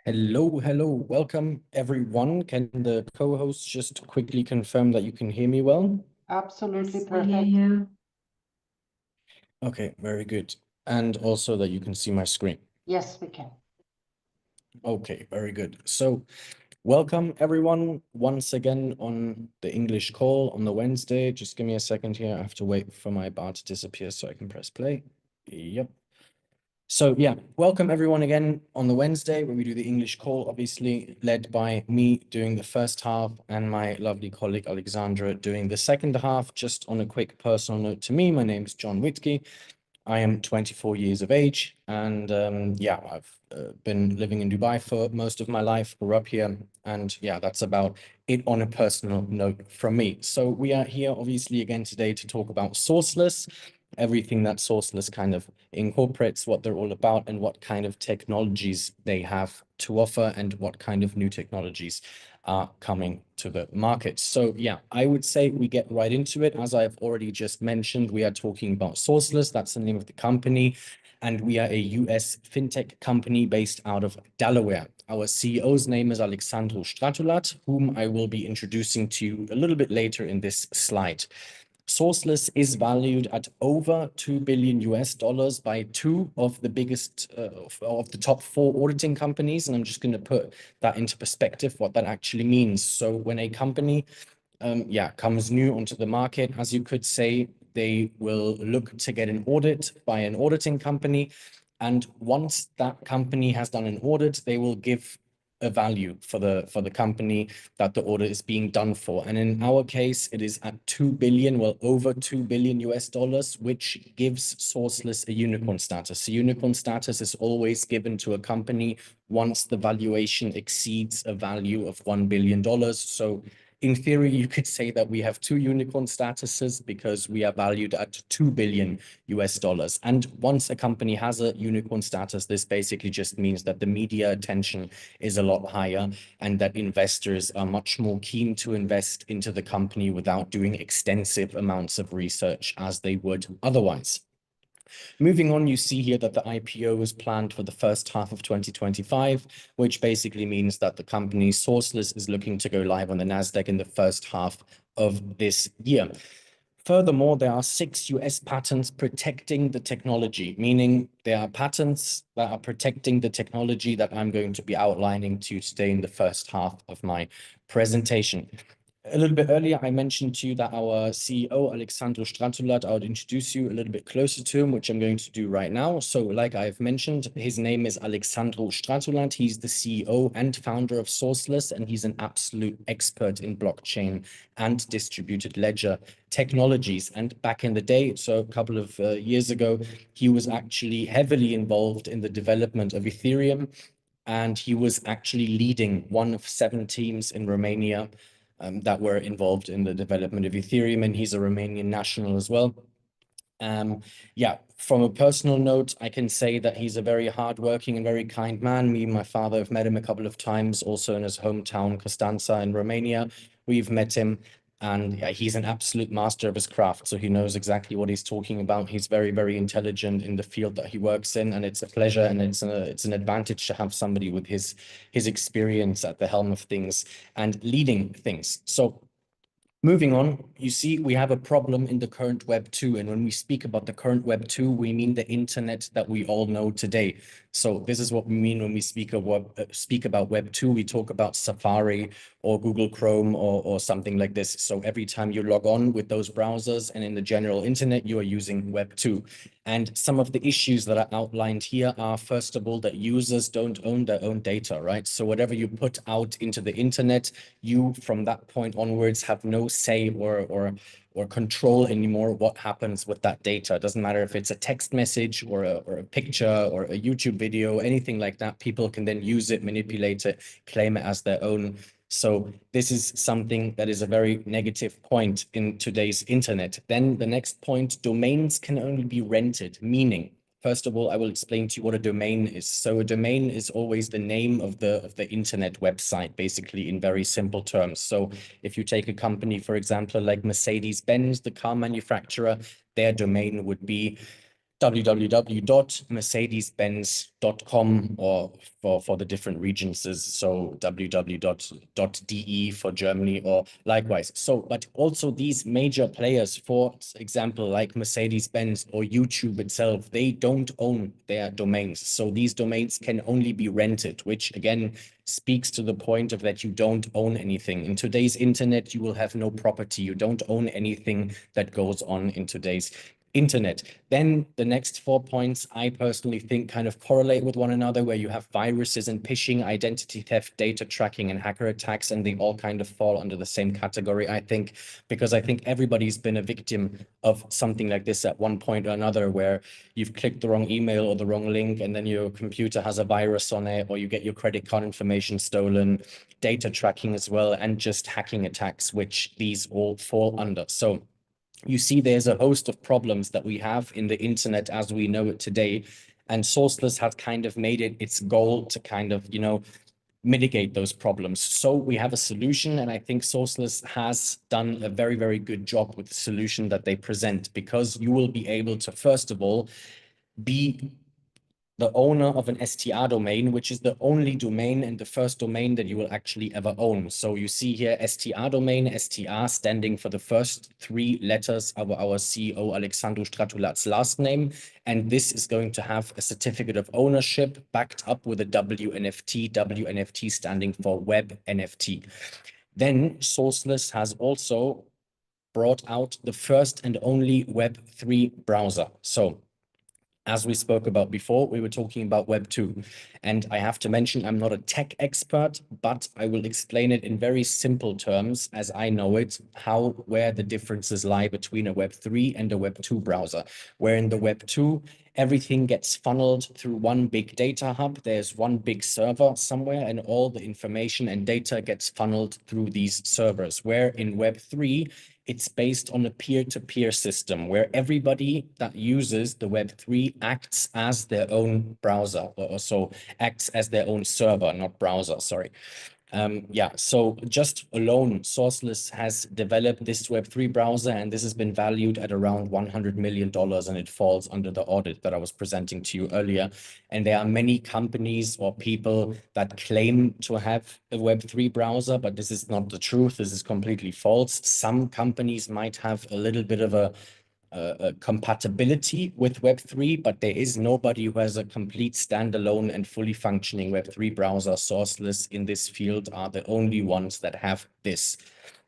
Hello, hello, welcome everyone. Can the co-host just quickly confirm that you can hear me well? Absolutely Yes, we hear perfect. you. Okay, very good. And also that you can see my screen. Yes, we can. Okay, very good. So welcome everyone once again on the English call on the Wednesday. Just give me a second here. I have to wait for my bar to disappear so I can press play. Yep. So yeah, welcome everyone again on the Wednesday where we do the English call, obviously led by me doing the first half and my lovely colleague Alexandra doing the second half. Just on a quick personal note to me, my name is John Whitkey. I am 24 years of age and yeah, I've been living in Dubai for most of my life, grew up here, and yeah, that's about it on a personal note from me. So we are here obviously again today to talk about Sourceless, everything that Sourceless kind of incorporates, what they're all about and what kind of technologies they have to offer and what kind of new technologies are coming to the market. So yeah, I would say we get right into it. As I've already just mentioned, we are talking about Sourceless. That's the name of the company. And we are a US fintech company based out of Delaware. Our CEO's name is Alexandru Stratulat, whom I will be introducing to you a little bit later in this slide. Sourceless is valued at over 2 billion US dollars by two of the biggest of the top four auditing companies. And I'm just going to put that into perspective, what that actually means. So when a company comes new onto the market, as you could say, they will look to get an audit by an auditing company. And once that company has done an audit, they will give a value for the company that the audit is being done for. And in our case, it is at 2 billion, well, over 2 billion US dollars, which gives Sourceless a unicorn status. A unicorn status is always given to a company once the valuation exceeds a value of $1 billion. So in theory, you could say that we have two unicorn statuses because we are valued at 2 billion US dollars. And once a company has a unicorn status, this basically just means that the media attention is a lot higher and that investors are much more keen to invest into the company without doing extensive amounts of research as they would otherwise. Moving on, you see here that the IPO is planned for the first half of 2025, which basically means that the company Sourceless is looking to go live on the Nasdaq in the first half of this year. Furthermore, there are 6 US patents protecting the technology, meaning there are patents that are protecting the technology that I'm going to be outlining to you today in the first half of my presentation. A little bit earlier, I mentioned to you that our CEO, Alexandru Stratulat, I would introduce you a little bit closer to him, which I'm going to do right now. So like I've mentioned, his name is Alexandru Stratulat. He's the CEO and founder of Sourceless, and he's an absolute expert in blockchain and distributed ledger technologies. And back in the day, so a couple of years ago, he was actually heavily involved in the development of Ethereum, and he was actually leading one of 7 teams in Romania that were involved in the development of Ethereum, and he's a Romanian national as well. Yeah, from a personal note, I can say that he's a very hardworking and very kind man. Me and my father have met him a couple of times, also in his hometown, Constanța in Romania. We've met him, and yeah, he's an absolute master of his craft. So he knows exactly what he's talking about. He's very, very intelligent in the field that he works in, and it's a pleasure and it's an advantage to have somebody with his experience at the helm of things and leading things. So moving on, you see, we have a problem in the current Web 2. And when we speak about the current Web 2, we mean the internet that we all know today. So this is what we mean when we speak about Web 2. We talk about Safari or Google Chrome or something like this. So every time you log on with those browsers and in the general internet, you are using Web 2. And some of the issues that are outlined here are, first of all, that users don't own their own data, right? So whatever you put out into the internet, you from that point onwards have no say or control anymore what happens with that data. It doesn't matter if it's a text message or a picture or a YouTube video, anything like that. People can then use it, manipulate it, claim it as their own. So this is something that is a very negative point in today's internet. Then the next point, domains can only be rented, meaning, first of all, I will explain to you what a domain is. So a domain is always the name of the internet website, basically in very simple terms. So if you take a company, for example, like Mercedes-Benz, the car manufacturer, their domain would be www.mercedes-benz.com, or for the different regions is so www.de for Germany or likewise. So, but also these major players, for example, like Mercedes-Benz or YouTube itself, they don't own their domains. So these domains can only be rented, which again speaks to the point of that you don't own anything. In today's internet, you will have no property. You don't own anything that goes on in today's internet. Then the next 4 points, I personally think, kind of correlate with one another, where you have viruses and phishing, identity theft, data tracking, and hacker attacks, and they all kind of fall under the same category, I think, because I think everybody's been a victim of something like this at one point or another, where you've clicked the wrong email or the wrong link, and then your computer has a virus on it, or you get your credit card information stolen, data tracking as well, and just hacking attacks, which these all fall under. So you see there's a host of problems that we have in the internet as we know it today, and Sourceless has kind of made it its goal to kind of, mitigate those problems. So we have a solution, and I think Sourceless has done a very, very good job with the solution that they present, because you will be able to, first of all, be the owner of an STR domain, which is the only domain and the first domain that you will actually ever own. So you see here STR domain, STR standing for the first 3 letters of our CEO Alexandru Stratulat's last name. And this is going to have a certificate of ownership backed up with a WNFT, WNFT standing for Web NFT. Then Sourceless has also brought out the first and only Web3 browser. So as we spoke about before, we were talking about Web 2. And I have to mention, I'm not a tech expert, but I will explain it in very simple terms as I know it, where the differences lie between a Web 3 and a Web 2 browser. Where in the Web 2, everything gets funneled through one big data hub. There's one big server somewhere, and all the information and data gets funneled through these servers. Where in Web 3, it's based on a peer-to-peer system where everybody that uses the Web3 acts as their own browser, or so acts as their own server, not browser, sorry. So just alone, Sourceless has developed this Web3 browser, and this has been valued at around $100 million, and it falls under the audit that I was presenting to you earlier. And there are many companies or people that claim to have a Web3 browser, but this is not the truth. This is completely false. Some companies might have a little bit of a compatibility with Web3, but there is nobody who has a complete standalone and fully functioning Web3 browser. Sourceless in this field are the only ones that have this.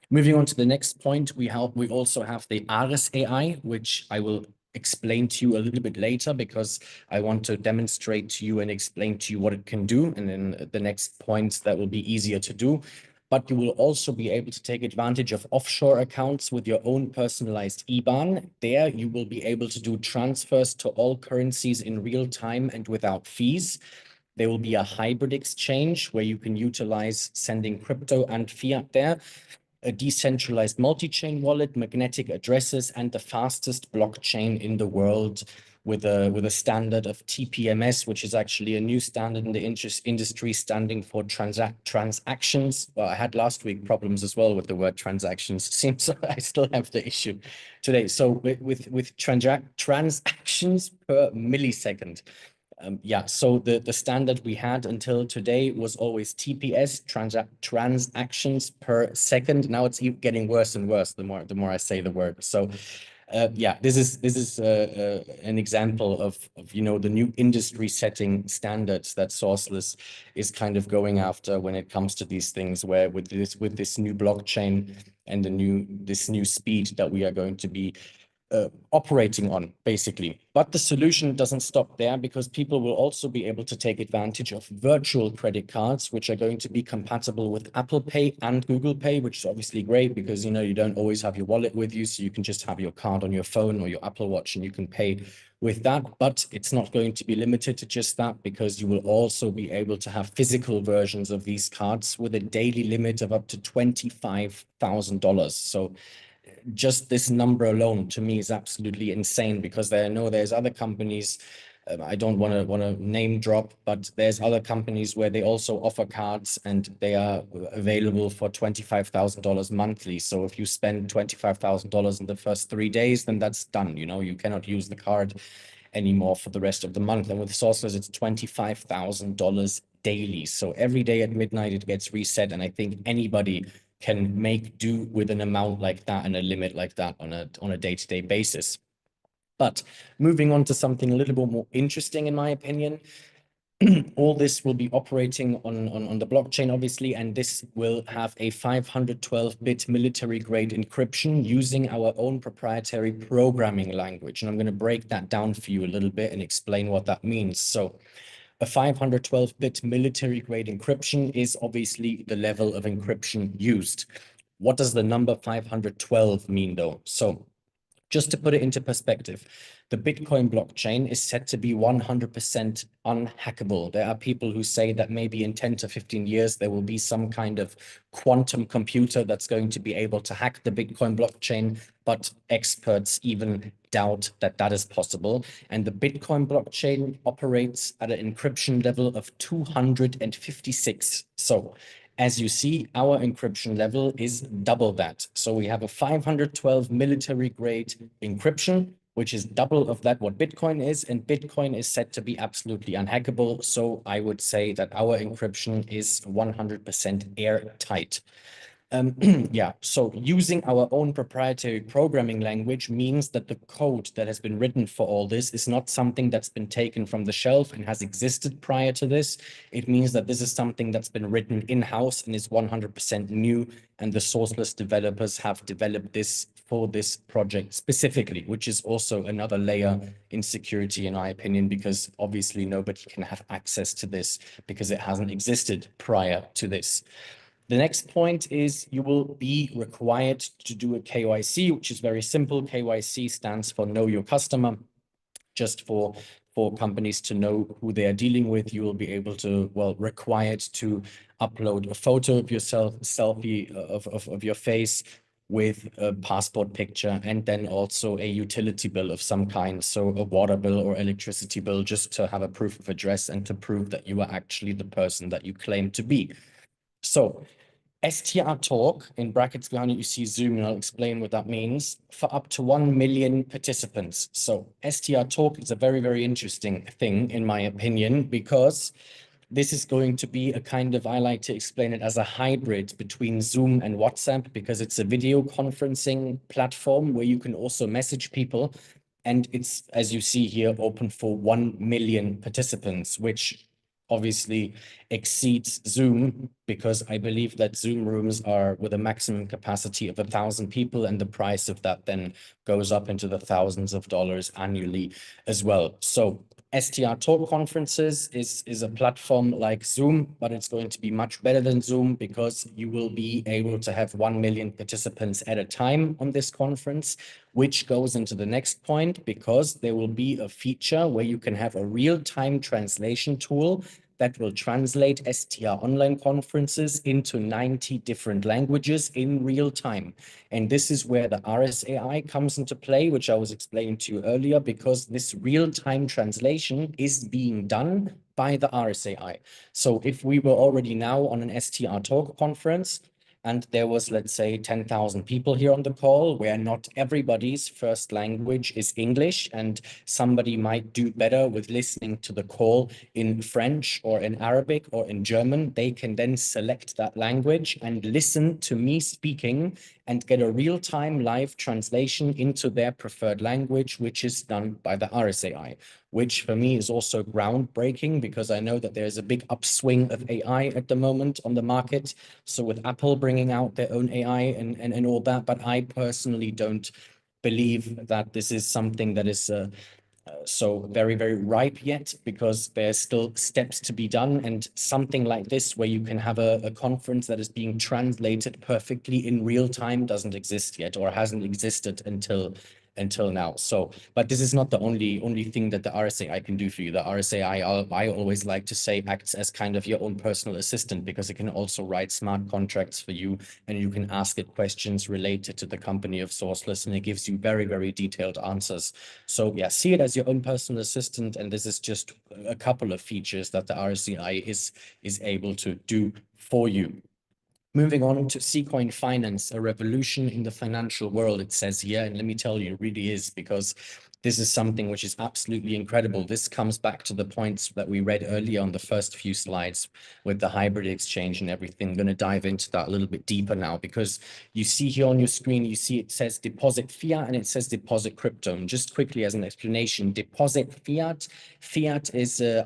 Moving on to the next point, we also have the Ares AI, which I will explain to you a little bit later, because I want to demonstrate to you and explain to you what it can do. And then the next points that will be easier to do. But you will also be able to take advantage of offshore accounts with your own personalized IBAN. There you will be able to do transfers to all currencies in real time and without fees. There will be a hybrid exchange where you can utilize sending crypto and fiat there, a decentralized multi-chain wallet, magnetic addresses, and the fastest blockchain in the world, with a standard of TPMS, which is actually a new standard in the industry, standing for transactions. Well, I had last week problems as well with the word transactions. Seems like I still have the issue today. So with transactions per millisecond. So the standard we had until today was always TPS, transactions per second. Now it's getting worse and worse the more I say the word. So this is an example of the new industry setting standards that Sourceless is kind of going after when it comes to these things, where with this new blockchain and this new speed that we are going to be operating on, basically. But the solution doesn't stop there, because people will also be able to take advantage of virtual credit cards, which are going to be compatible with Apple Pay and Google Pay, which is obviously great because, you don't always have your wallet with you. So you can just have your card on your phone or your Apple Watch and you can pay with that. But it's not going to be limited to just that, because you will also be able to have physical versions of these cards with a daily limit of up to $25,000. So just this number alone to me is absolutely insane, because I know there's other companies, I don't want to name drop, but there's other companies where they also offer cards and they are available for $25,000 monthly. So if you spend $25,000 in the first 3 days, then that's done. You cannot use the card anymore for the rest of the month. And with Sourceless, it's $25,000 daily. So every day at midnight, it gets reset. And I think anybody can make do with an amount like that and a limit like that on a day-to-day basis. But moving on to something a little bit more interesting, in my opinion, all this will be operating on the blockchain, obviously, and this will have a 512-bit military-grade encryption using our own proprietary programming language. And I'm going to break that down for you a little bit and explain what that means. So a 512-bit military-grade encryption is obviously the level of encryption used. What does the number 512 mean, though? So just to put it into perspective, the Bitcoin blockchain is said to be 100% unhackable. There are people who say that maybe in 10 to 15 years, there will be some kind of quantum computer that's going to be able to hack the Bitcoin blockchain, but experts even doubt that that is possible. And the Bitcoin blockchain operates at an encryption level of 256. So as you see, our encryption level is double that. So we have a 512 military grade encryption, which is double of that what Bitcoin is. And Bitcoin is said to be absolutely unhackable. So I would say that our encryption is 100% airtight. Yeah, so using our own proprietary programming language means that the code that has been written for all this is not something that's been taken from the shelf and has existed prior to this. It means that this is something that's been written in-house and is 100% new, and the Sourceless developers have developed this for this project specifically, which is also another layer in security, in my opinion, because obviously nobody can have access to this because it hasn't existed prior to this. The next point is you will be required to do a KYC, which is very simple. KYC stands for Know Your Customer. Just for companies to know who they are dealing with, you will be able to, well, required to upload a photo of yourself, a selfie of your face with a passport picture, and then also a utility bill of some kind. So a water bill or electricity bill, just to have a proof of address and to prove that you are actually the person that you claim to be. So STR Talk, in brackets behind it, you see Zoom, and I'll explain what that means, for up to 1 million participants. So STR Talk is a very, very interesting thing, in my opinion, because this is going to be a kind of, I like to explain it as a hybrid between Zoom and WhatsApp, because it's a video conferencing platform where you can also message people. And it's, as you see here, open for 1 million participants, which obviously exceeds Zoom, because I believe that Zoom rooms are with a maximum capacity of 1,000 people, and the price of that then goes up into the thousands of dollars annually as well. So STR Talk Conferences is a platform like Zoom, but it's going to be much better than Zoom, because you will be able to have 1 million participants at a time on this conference, which goes into the next point, because there will be a feature where you can have a real-time translation tool that will translate STR online conferences into 90 different languages in real time. And this is where the RSAI comes into play, which I was explaining to you earlier, because this real-time translation is being done by the RSAI. So if we were already now on an STR Talk conference, and there was, let's say, 10,000 people here on the call, where not everybody's first language is English, and somebody might do better with listening to the call in French or in Arabic or in German. They can then select that language and listen to me speaking and get a real-time live translation into their preferred language, which is done by the RSAI, which for me is also groundbreaking, because I know that there's a big upswing of AI at the moment on the market. So with Apple bringing out their own AI and all that, but I personally don't believe that this is something that is so very, very ripe yet, because there's still steps to be done. And something like this, where you can have a conference that is being translated perfectly in real time, doesn't exist yet, or hasn't existed until now. So, but this is not the only thing that the RSAI can do for you. The RSAI, I always like to say, acts as kind of your own personal assistant, because it can also write smart contracts for you, and you can ask it questions related to the company of Sourceless, and it gives you very, very detailed answers. So yeah, see it as your own personal assistant, and this is just a couple of features that the RSAI is able to do for you. Moving on to Seacoin Finance, a revolution in the financial world, it says here. And let me tell you, it really is, because this is something which is absolutely incredible. This comes back to the points that we read earlier on the first few slides with the hybrid exchange and everything. I'm going to dive into that a little bit deeper now, because you see here on your screen, you see it says deposit fiat and it says deposit crypto. And just quickly as an explanation, deposit fiat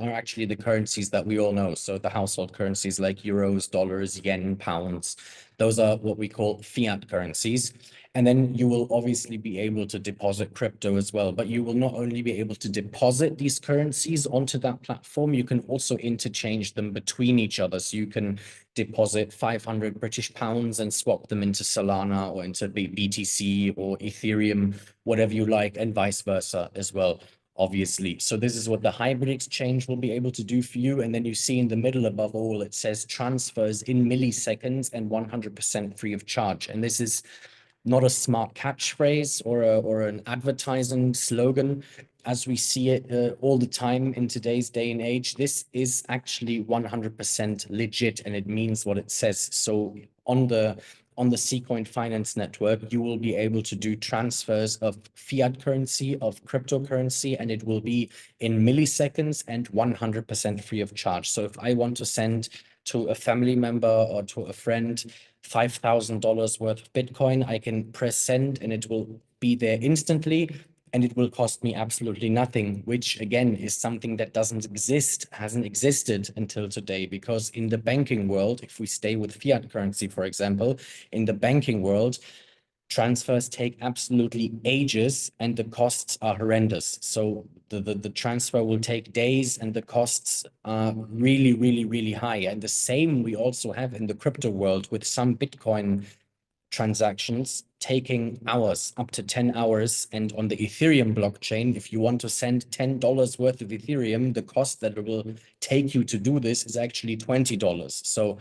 are actually the currencies that we all know. So the household currencies like euros, dollars, yen, pounds, those are what we call fiat currencies. And then you will obviously be able to deposit crypto as well. But you will not only be able to deposit these currencies onto that platform, you can also interchange them between each other. So you can deposit 500 British pounds and swap them into Solana or into BTC or Ethereum, whatever you like, and vice versa as well, obviously. So this is what the hybrid exchange will be able to do for you. And then you see in the middle above all, it says transfers in milliseconds and 100% free of charge. And this is not a smart catchphrase or an advertising slogan as we see it all the time in today's day and age. This is actually 100% legit, and it means what it says. So on the Seacoin Finance Network, you will be able to do transfers of fiat currency, of cryptocurrency, and it will be in milliseconds and 100% free of charge. So if I want to send to a family member or to a friend $5,000 worth of Bitcoin, I can press send and it will be there instantly, and it will cost me absolutely nothing, which again is something that hasn't existed until today. Because in the banking world, if we stay with fiat currency, for example, in the banking world, transfers take absolutely ages and the costs are horrendous. So the transfer will take days and the costs are really, really, really high. And the same we also have in the crypto world, with some Bitcoin transactions taking hours, up to 10 hours. And on the Ethereum blockchain, if you want to send $10 worth of Ethereum, the cost that it will take you to do this is actually $20. So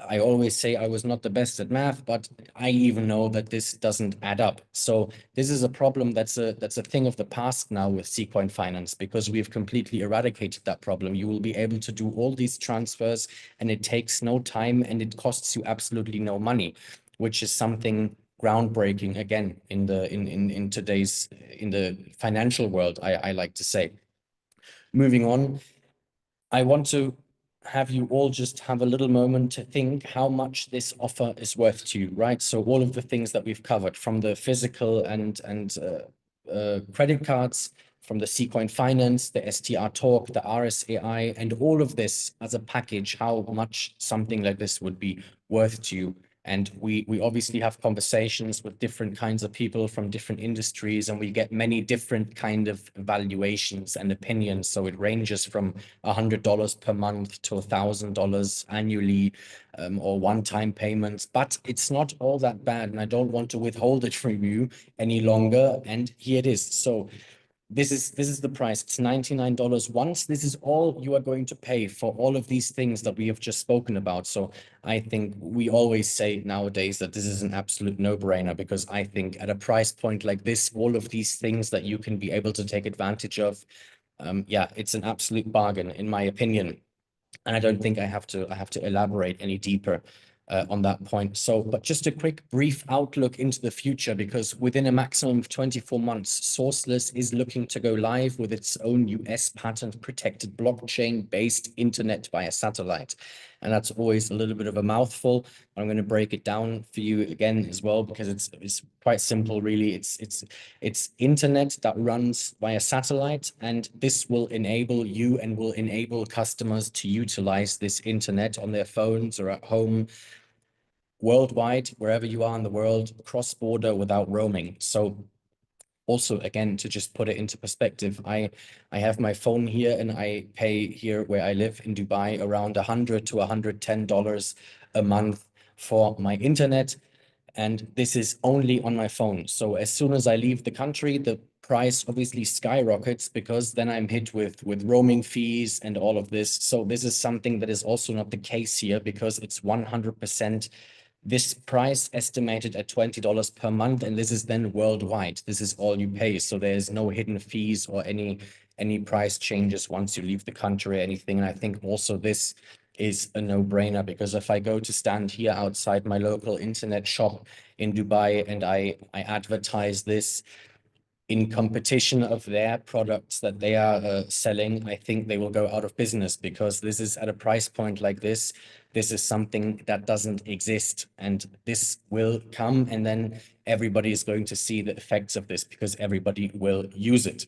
I always say I was not the best at math, but I even know that this doesn't add up. So this is a problem that's a thing of the past now with Seacoin Finance, because we've completely eradicated that problem. You will be able to do all these transfers and it takes no time and it costs you absolutely no money, which is something groundbreaking again in the financial world, I like to say. Moving on, I want to have you all just have a little moment to think how much this offer is worth to you, right? So all of the things that we've covered, from the physical and credit cards, from the Seacoin Finance, the STR Talk, the RSAI, and all of this as a package, how much something like this would be worth to you. And we obviously have conversations with different kinds of people from different industries, and we get many different kind of valuations and opinions. So it ranges from $100 per month to $1,000 annually, or one-time payments. But it's not all that bad, and I don't want to withhold it from you any longer. And here it is. So this is the price. It's $99 once. This is all you are going to pay for all of these things that we have just spoken about. So I think we always say nowadays that this is an absolute no-brainer, because I think at a price point like this, all of these things that you can be able to take advantage of, yeah, it's an absolute bargain in my opinion. And I don't think I have to elaborate any deeper on that point. So, but just a quick brief outlook into the future, because within a maximum of 24 months, Sourceless is looking to go live with its own US patent protected blockchain-based internet via satellite. And that's always a little bit of a mouthful. I'm going to break it down for you again as well, because it's quite simple, really. It's internet that runs via satellite, and this will enable you and will enable customers to utilize this internet on their phones or at home, worldwide, wherever you are in the world, cross-border, without roaming. So also, again, to just put it into perspective, I have my phone here and I pay here where I live in Dubai around $100 to $110 a month for my internet. And this is only on my phone. So as soon as I leave the country, the price obviously skyrockets, because then I'm hit with roaming fees and all of this. So this is something that is also not the case here, because it's 100% this price estimated at $20 per month, and this is then worldwide. This is all you pay. So there's no hidden fees or any price changes once you leave the country or anything. And I think also this is a no-brainer, because if I go to stand here outside my local internet shop in Dubai and I advertise this, in competition of their products that they are selling, I think they will go out of business, because this is at a price point like this. This is something that doesn't exist, and this will come, and then everybody is going to see the effects of this because everybody will use it.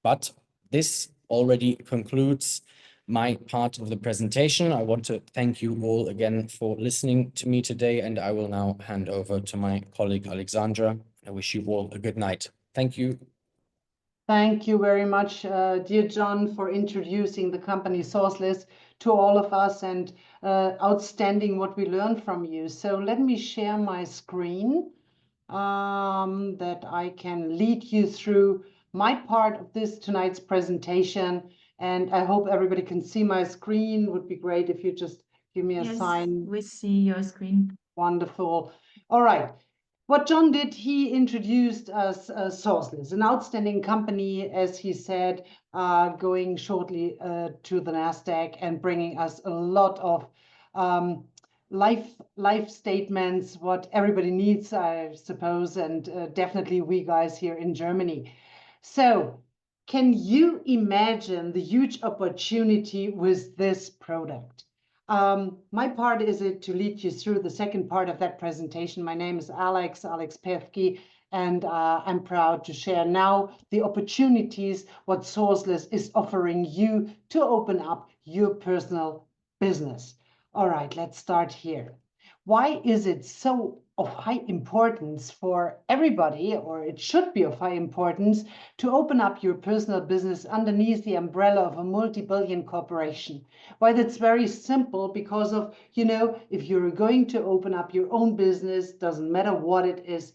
But this already concludes my part of the presentation. I want to thank you all again for listening to me today, and I will now hand over to my colleague Alexandra. I wish you all a good night. Thank you. Thank you very much, dear John, for introducing the company Sourceless to all of us, and outstanding what we learned from you. So let me share my screen that I can lead you through my part of this tonight's presentation. And I hope everybody can see my screen. Would be great if you just give me a sign. We see your screen. Wonderful. All right. What John did, he introduced us Sourceless, an outstanding company, as he said, going shortly to the NASDAQ and bringing us a lot of life statements, what everybody needs, I suppose, and definitely we guys here in Germany. So can you imagine the huge opportunity with this product? My part is to lead you through the second part of that presentation. My name is Alex Pevky, and I'm proud to share now the opportunities what Sourceless is offering you to open up your personal business. All right, let's start here. Why is it so of high importance for everybody, or it should be of high importance, to open up your personal business underneath the umbrella of a multi-billion corporation? Why, that's very simple, because of, if you're going to open up your own business, doesn't matter what it is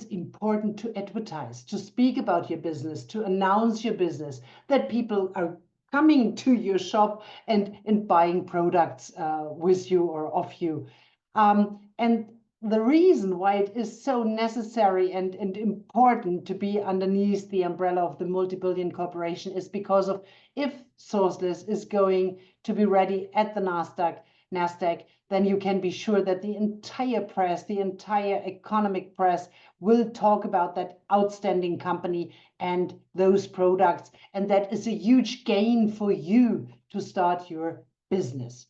important to advertise, to speak about your business, to announce your business, that people are coming to your shop and buying products with you or of you. And the reason why it is so necessary and important to be underneath the umbrella of the multi-billion corporation is because of, if Sourceless is going to be ready at the NASDAQ, then you can be sure that the entire press, the entire economic press, will talk about that outstanding company and those products. And that is a huge gain for you to start your business.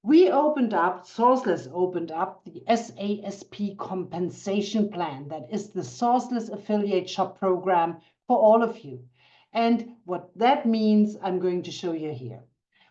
Sourceless opened up the SASP compensation plan. That is the Sourceless affiliate shop program for all of you. And what that means, I'm going to show you here.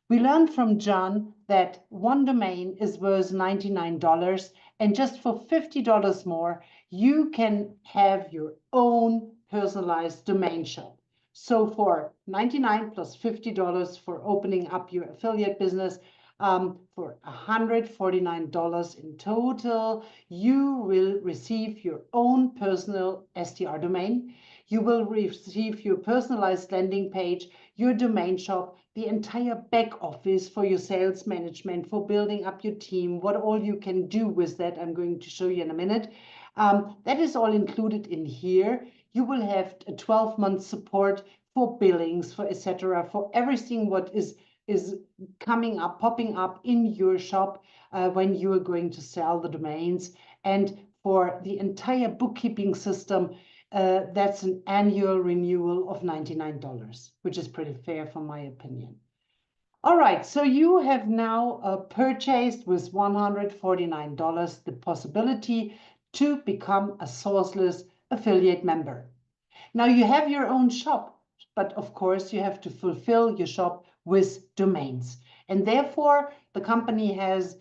We learned from John that one domain is worth $99, and just for $50 more, you can have your own personalized domain shop. So for $99 plus $50 for opening up your affiliate business, for $149 in total, you will receive your own personal STR domain. You will receive your personalized landing page, your domain shop, the entire back office for your sales management, for building up your team, what all you can do with that, I'm going to show you in a minute. That is all included in here. You will have a 12-month support for billings, for etc., for everything what is coming up, popping up in your shop when you are going to sell the domains. And for the entire bookkeeping system, that's an annual renewal of $99, which is pretty fair from my opinion. All right, so you have now purchased with $149 the possibility to become a Sourceless affiliate member. Now you have your own shop, but of course you have to fulfill your shop with domains. And therefore, the company has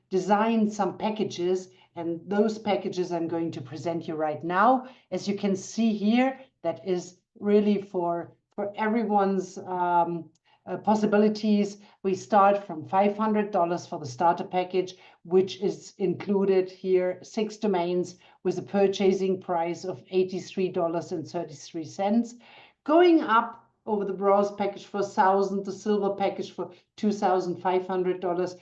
designed some packages, and those packages I'm going to present you right now. As you can see here, that is really for everyone's possibilities. We start from $500 for the starter package, which is included here 6 domains with a purchasing price of $83.33, going up over the bronze package for $1,000, the silver package for $2,500,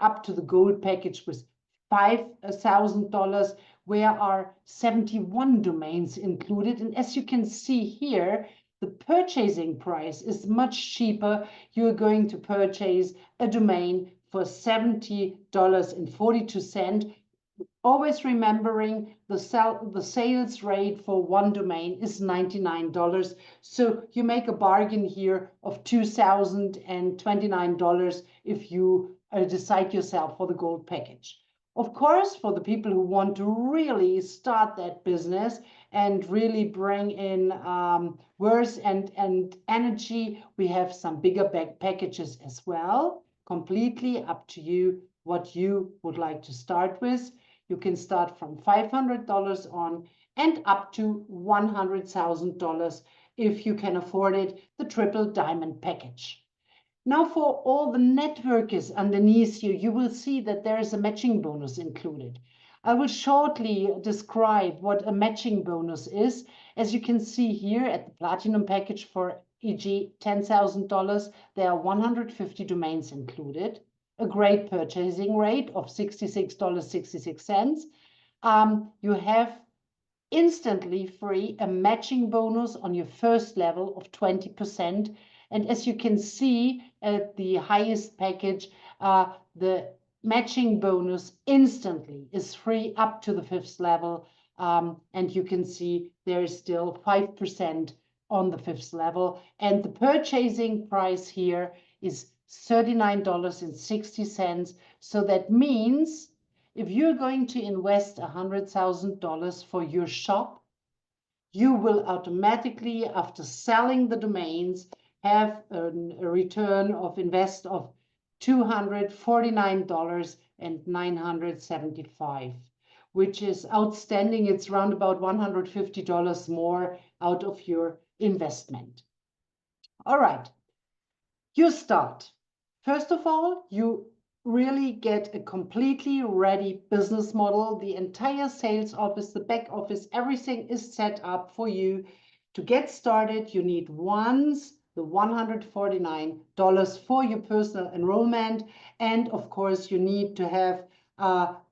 up to the gold package with $5,000, where are 71 domains included. And as you can see here, the purchasing price is much cheaper. You're going to purchase a domain for $70.42, Always remembering the sales rate for one domain is $99. So you make a bargain here of $2,029 if you decide yourself for the gold package. Of course, for the people who want to really start that business and really bring in worth and energy, we have some bigger packages as well, completely up to you what you would like to start with. You can start from $500 on and up to $100,000 if you can afford it, the triple diamond package. Now for all the networkers underneath you, you will see that there is a matching bonus included. I will shortly describe what a matching bonus is. As you can see here at the platinum package for e.g. $10,000, there are 150 domains included, a great purchasing rate of $66.66. You have instantly free a matching bonus on your first level of 20%. And as you can see at the highest package, the matching bonus instantly is free up to the 5th level. And you can see there is still 5% on the 5th level. And the purchasing price here is $39.60. So that means if you're going to invest $100,000 for your shop, you will automatically, after selling the domains, have a return of invest of $249.975, which is outstanding. It's around about $150 more out of your investment. All right, you start. First of all, you really get a completely ready business model. The entire sales office, the back office, everything is set up for you. To get started, you need the $149 for your personal enrollment. And of course, you need to have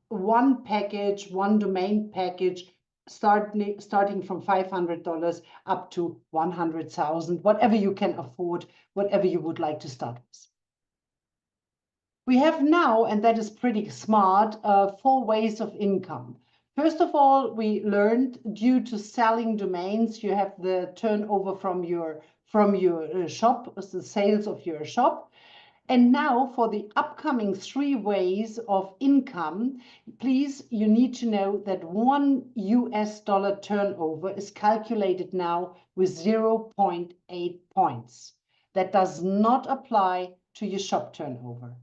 one package, one domain package, starting from $500 up to $100,000, whatever you can afford, whatever you would like to start with. We have now, and that is pretty smart, 4 ways of income. First of all, we learned due to selling domains, you have the turnover from your shop, the sales of your shop. And now for the upcoming 3 ways of income, please, you need to know that $1 turnover is calculated now with 0.8 points. That does not apply to your shop turnover.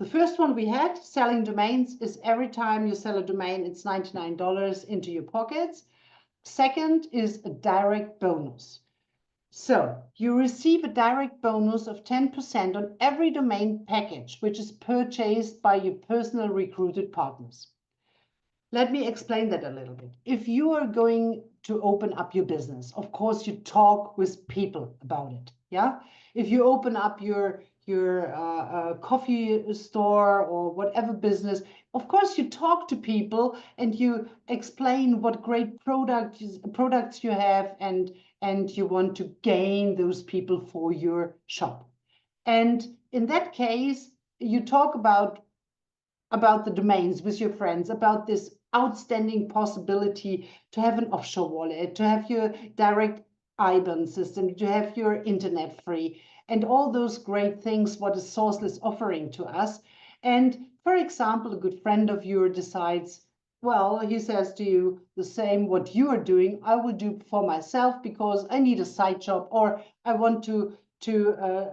The first one we had, selling domains, is every time you sell a domain, it's $99 into your pockets. Second is a direct bonus. So you receive a direct bonus of 10% on every domain package, which is purchased by your personal recruited partners. Let me explain that a little bit. If you are going to open up your business, of course, you talk with people about it. Yeah. If you open up your coffee store or whatever business, of course, you talk to people and you explain what great products you have, and you want to gain those people for your shop. And in that case, you talk about the domains with your friends, about this outstanding possibility to have an offshore wallet, to have your direct IBAN system, to have your internet free, and all those great things what is Sourceless offering to us. And for example, a good friend of yours decides, well, he says to you the same what you are doing, I will do for myself because I need a side job, or I want to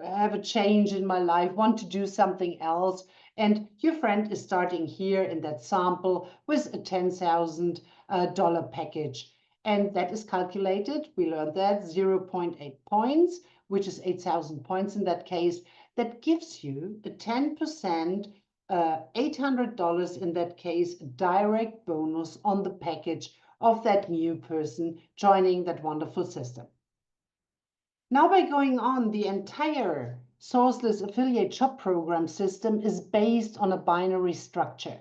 have a change in my life, want to do something else. And your friend is starting here in that sample with a $10,000 package. And that is calculated, we learned that, 0.8 points, which is 8,000 points in that case. That gives you a 10%, $800 in that case, direct bonus on the package of that new person joining that wonderful system. Now by going on, the entire Sourceless affiliate shop program system is based on a binary structure.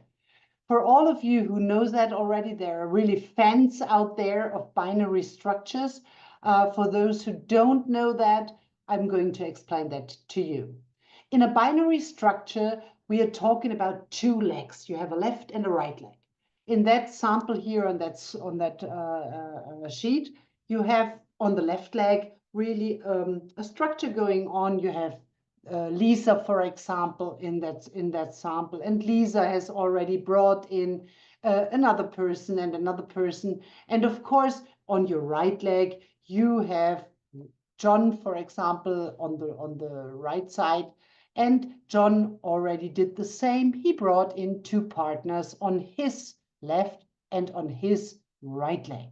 For all of you who know that already, there are really fans out there of binary structures. For those who don't know that, I'm going to explain that to you. In a binary structure, we are talking about two legs. You have a left and a right leg. In that sample here on that sheet, you have on the left leg really a structure going on. You have Lisa, for example, in that sample, and Lisa has already brought in another person and another person. And of course, on your right leg, you have John, for example, on the right side. And John already did the same. He brought in two partners on his left and on his right leg.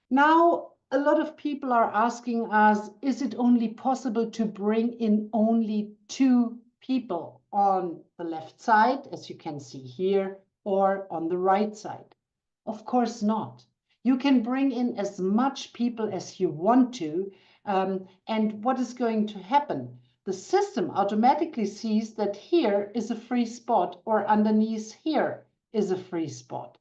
Now, a lot of people are asking us, is it only possible to bring in only two people on the left side, as you can see here, or on the right side? Of course not. You can bring in as much people as you want to, and what is going to happen? The system automatically sees that here is a free spot, or underneath here is a free spot.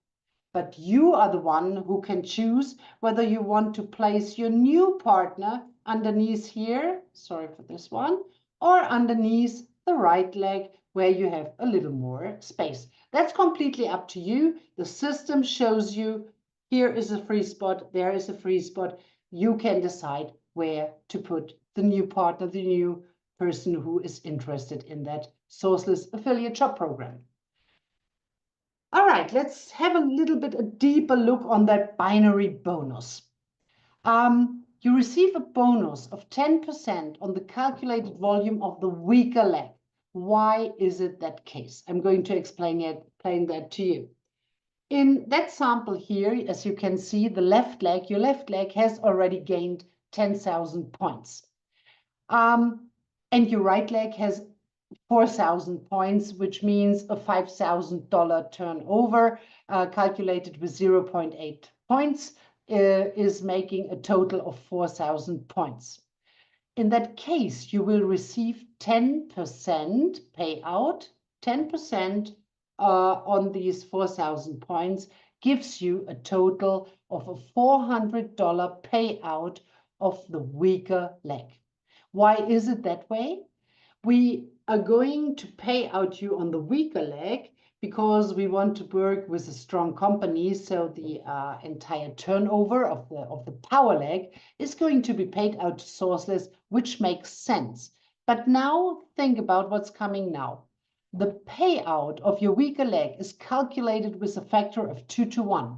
But you are the one who can choose whether you want to place your new partner underneath here, sorry for this one, or underneath the right leg where you have a little more space. That's completely up to you. The system shows you here is a free spot, there is a free spot. You can decide where to put the new partner, the new person who is interested in that Sourceless Affiliate Shop program. All right, let's have a little bit a deeper look on that binary bonus. You receive a bonus of 10% on the calculated volume of the weaker leg. Why is it that case? I'm going to explain that to you. In that sample here, as you can see, the left leg, your left leg has already gained 10,000 points. And your right leg has 4,000 points, which means a $5,000 turnover calculated with 0.8 points is making a total of 4,000 points. In that case, you will receive 10% payout. 10% on these 4,000 points gives you a total of a $400 payout of the weaker leg. Why is it that way? We are going to pay out you on the weaker leg because we want to work with a strong company, so the entire turnover of the power leg is going to be paid out to Sourceless, which makes sense. But now think about what's coming now. The payout of your weaker leg is calculated with a factor of 2 to 1.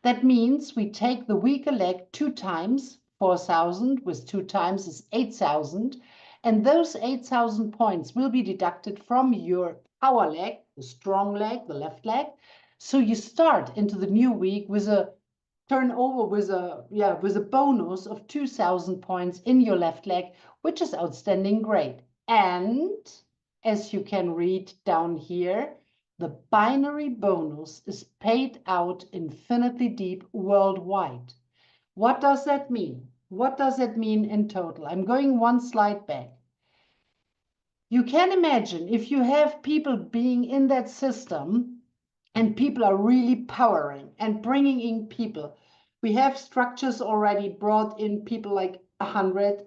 That means we take the weaker leg 2 times 4,000, with 2 times is 8,000. And those 8,000 points will be deducted from your power leg, the strong leg, the left leg. So you start into the new week with a turnover with a bonus of 2,000 points in your left leg, which is outstanding great. And as you can read down here, the binary bonus is paid out infinitely deep worldwide. What does that mean? What does it mean in total? I'm going one slide back. You can imagine if you have people being in that system and people are really powering and bringing in people. We have structures already brought in people like 100,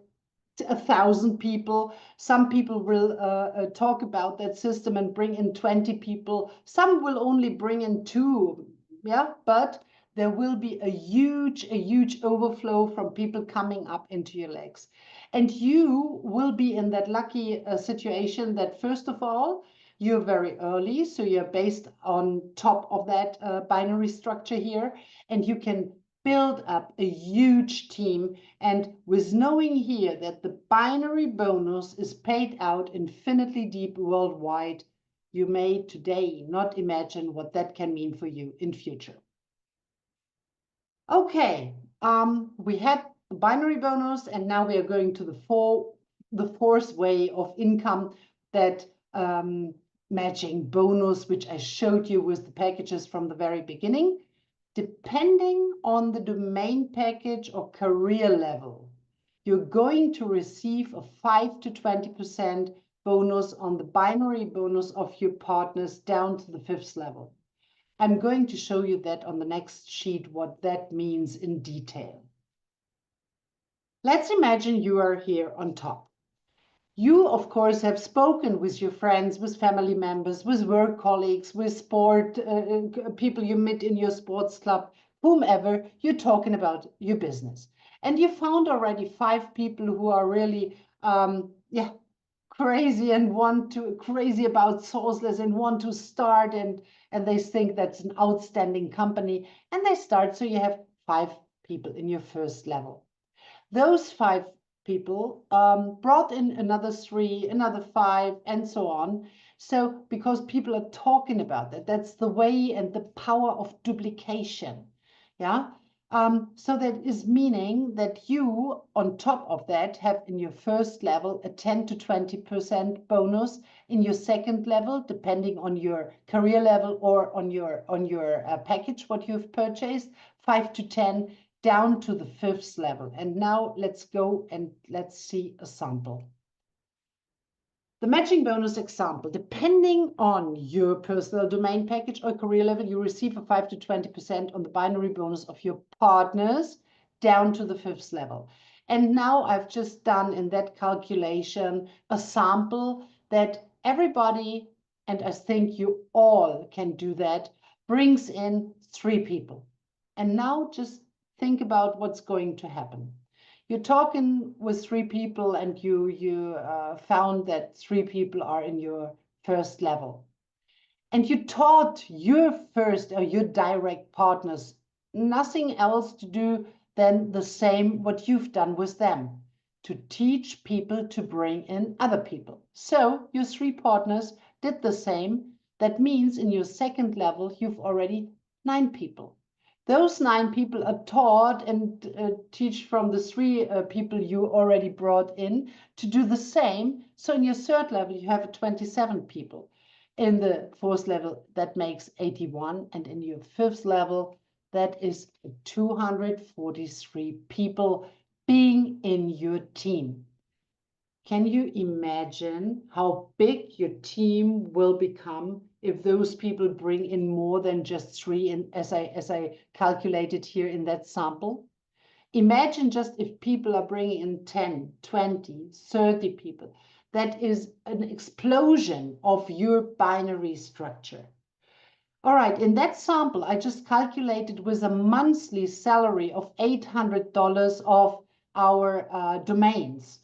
1,000 people. Some people will talk about that system and bring in 20 people. Some will only bring in 2, but there will be a huge overflow from people coming up into your legs. And you will be in that lucky situation that, first of all, you're very early, so you're based on top of that binary structure here, and you can build up a huge team. And with knowing here that the binary bonus is paid out infinitely deep worldwide, you may today not imagine what that can mean for you in future. Okay, we had the binary bonus, and now we are going to the fourth way of income, that matching bonus, which I showed you with the packages from the very beginning. Depending on the domain package or career level, you're going to receive a 5 to 20% bonus on the binary bonus of your partners down to the 5th level. I'm going to show you that on the next sheet, what that means in detail. Let's imagine you are here on top. You, of course, have spoken with your friends, with family members, with work colleagues, with sport people you meet in your sports club, whomever you're talking about your business. And you found already 5 people who are really, crazy and crazy about Sourceless and want to start, and they think that's an outstanding company, and they start. So you have 5 people in your first level. Those 5 people brought in another 3, another 5, and so on. So because people are talking about that, that's the way and the power of duplication. Yeah. So that is meaning that you, on top of that, have in your first level a 10 to 20% bonus, in your second level, depending on your career level or on your package, what you've purchased, 5 to 10, down to the 5th level. And now let's go and let's see a sample. The matching bonus example, depending on your personal domain package or career level, you receive a 5 to 20% on the binary bonus of your partners down to the 5th level. And now I've just done in that calculation a sample that everybody, and I think you all can do that, brings in 3 people. And now just think about what's going to happen. You're talking with 3 people and you found that 3 people are in your first level. And you taught your first or your direct partners nothing else to do than the same what you've done with them, to teach people to bring in other people. So your 3 partners did the same. That means in your second level, you've already 9 people. Those 9 people are taught and teach from the 3 people you already brought in to do the same. So in your third level, you have 27 people. In the 4th level, that makes 81. And in your 5th level, that is 243 people being in your team. Can you imagine how big your team will become if those people bring in more than just 3, in, as I calculated here in that sample? Imagine just if people are bringing in 10, 20, 30 people. That is an explosion of your binary structure. All right, in that sample, I just calculated with a monthly salary of $800 of our domains.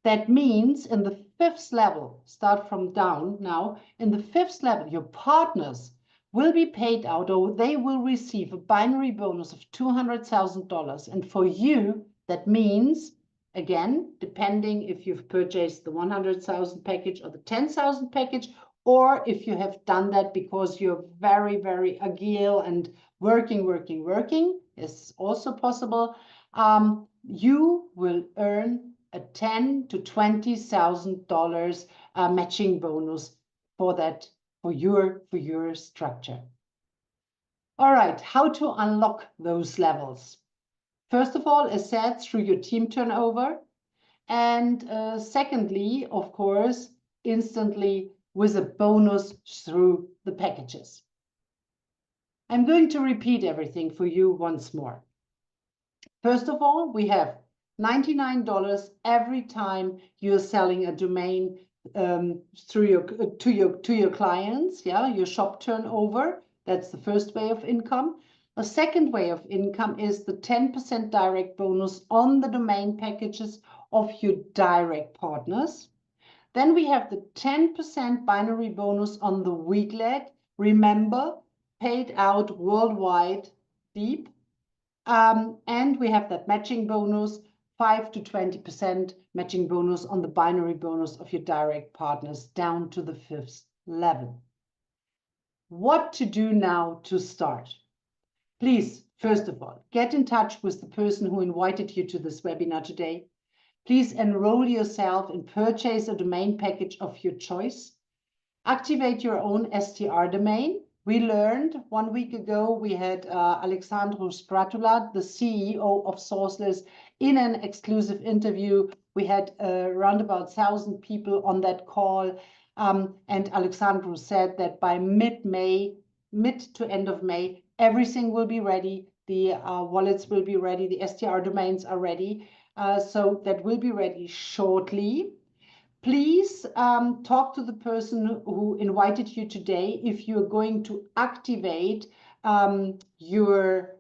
That means in the 5th level, start from down now, in the 5th level, your partners will be paid out, or they will receive a binary bonus of $200,000. And for you, that means, again, depending if you've purchased the 100,000 package or the 10,000 package, or if you have done that because you're very, very agile and working, is also possible. You will earn a $10,000 to $20,000 matching bonus for that, for your structure. All right, how to unlock those levels? First of all, as said, through your team turnover, and secondly, of course, instantly with a bonus through the packages. I'm going to repeat everything for you once more. First of all, we have $99 every time you're selling a domain through to your clients, yeah, your shop turnover. That's the first way of income. A second way of income is the 10% direct bonus on the domain packages of your direct partners. Then we have the 10% binary bonus on the Weeklet. Remember, paid out worldwide, deep. And we have that matching bonus, 5 to 20% matching bonus on the binary bonus of your direct partners down to the 5th level. What to do now to start? Please, first of all, get in touch with the person who invited you to this webinar today. Please enroll yourself and purchase a domain package of your choice. Activate your own STR domain. We learned 1 week ago, we had Alexandru Spratula, the CEO of Sourceless, in an exclusive interview. We had around about 1,000 people on that call. And Alexandru said that by mid to end of May, everything will be ready. The wallets will be ready. The STR domains are ready. So that will be ready shortly. Please talk to the person who invited you today if you're going to activate your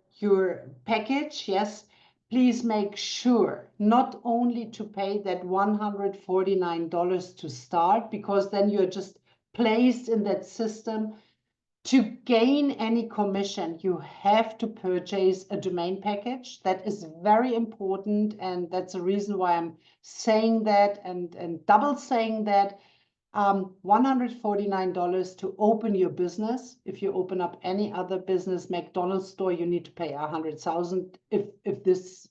package. Yes, please make sure not only to pay that $149 to start, because then you're just placed in that system. To gain any commission, you have to purchase a domain package. That is very important, and that's the reason why I'm saying that and double saying that. $149 to open your business. If you open up any other business, McDonald's store, you need to pay $100,000 if this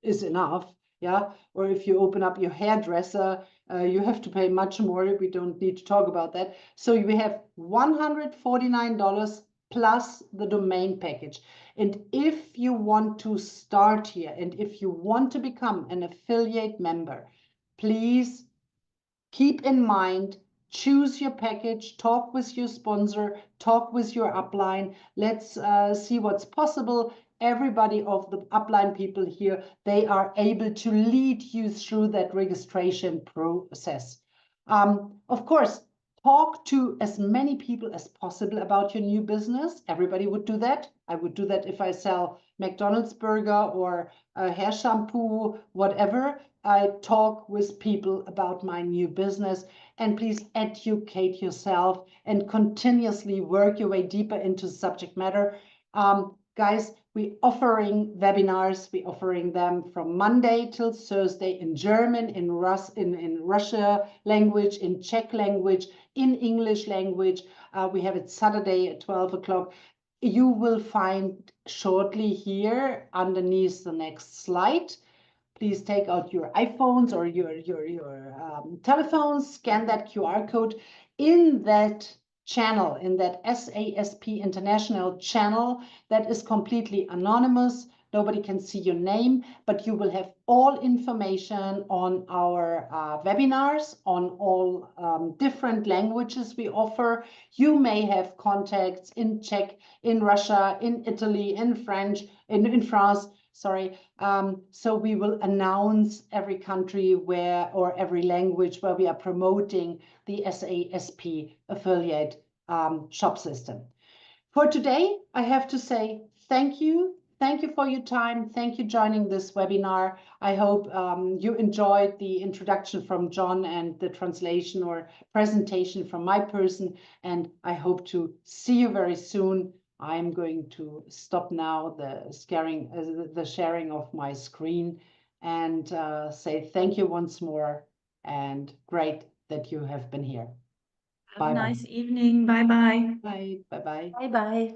is enough. Yeah, or if you open up your hairdresser, you have to pay much more. We don't need to talk about that. So we have $149 plus the domain package. And if you want to start here, and if you want to become an affiliate member, please keep in mind, choose your package, talk with your sponsor, talk with your upline. Let's see what's possible. Everybody of the upline people here, they are able to lead you through that registration process. Of course, talk to as many people as possible about your new business. Everybody would do that. I would do that if I sell McDonald's burger or hair shampoo, whatever. I talk with people about my new business, and please educate yourself and continuously work your way deeper into subject matter. Guys, we're offering webinars. We're offering them from Monday till Thursday in German, in Russia language, in Czech language, in English language. We have it Saturday at 12 o'clock. You will find shortly here underneath the next slide. Please take out your iPhones or your telephones, scan that QR code. In that channel, in that SASP International channel, that is completely anonymous. Nobody can see your name, but you will have all information on our webinars, on all different languages we offer. You may have contacts in Czech, in Russia, in Italy, in French, in France. Sorry. So we will announce every country where, or every language where we are promoting the SASP affiliate shop system. For today, I have to say thank you. Thank you for your time. Thank you joining this webinar. I hope you enjoyed the introduction from John and the translation or presentation from my person. And I hope to see you very soon. I'm going to stop now the sharing of my screen and say thank you once more, and great that you have been here. Have a nice evening. Bye-bye. Bye. Bye-bye. Bye-bye.